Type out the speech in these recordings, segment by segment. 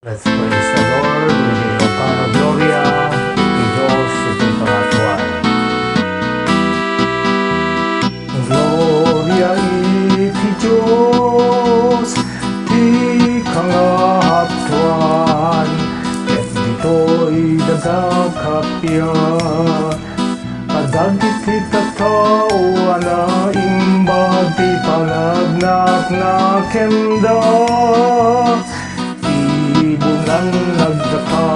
Let's praise the Lord. Hindi para Gloria, Diyos itong pangatuan. Gloria iti Diyos, di kangatuan, et dito'y dagakapya. Kadagit itatao na imbag ti panagnak na kemda. Ibunan nagdaka,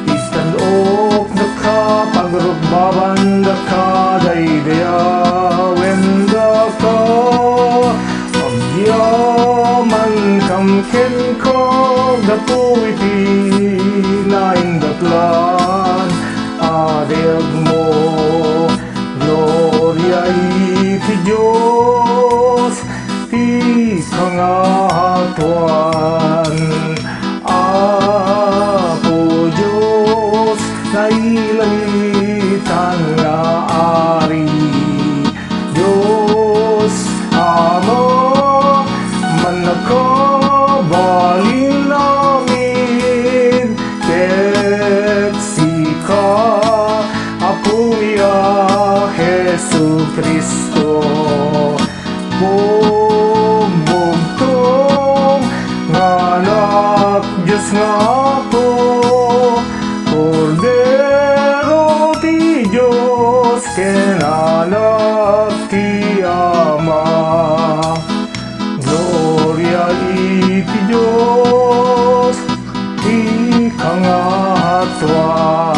istanok daka, pagrugbaban daka, daydaya wenda ka. Agyaman kamken ko, gato iti naindaklan, adeg mo. Gloria iti Diyos, ti kangatuan. Apo Diyos, nailangitan nga ari. Diyos Ama, manakabalin namin, keksika, Apo niya Jesu Kristo. Bugtong nganak Diyos nga po, Kordero ti Diyos, kenanak ti Ama. Gloria iti Diyos, ti kangatuan.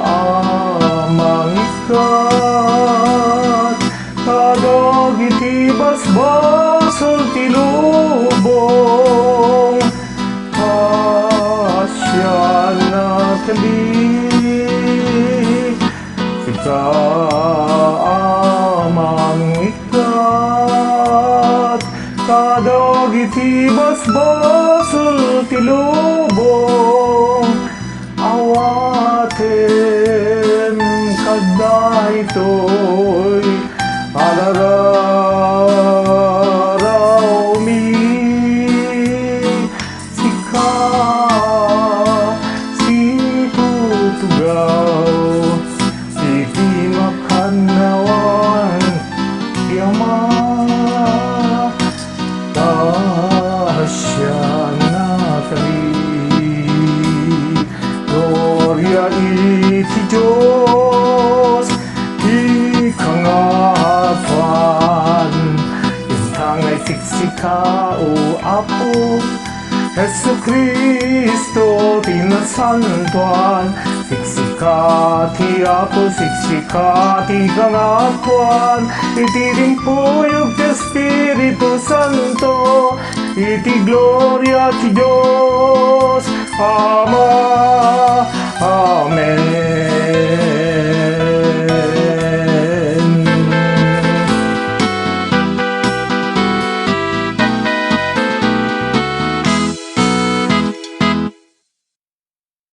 Amang ikat, kadag iti basbasol ti lubong, asya na tabi. Sika amang ikat, kadag iti basbasol ti lubong, awaten kadaytoy alararaw mi. Sika si tutugaw, iti makanawan ti Ama. Tasya na kami. Gloria iti Diyos, ti kangatuan. Intangay siksika o Apo Jesu Kristo, tinasantuan. Siksika ti Apo, siksika ti kangatuan. Iti ringpuyog ti Espiritu Santo, iti gloria ti Diyos Ama. Amen.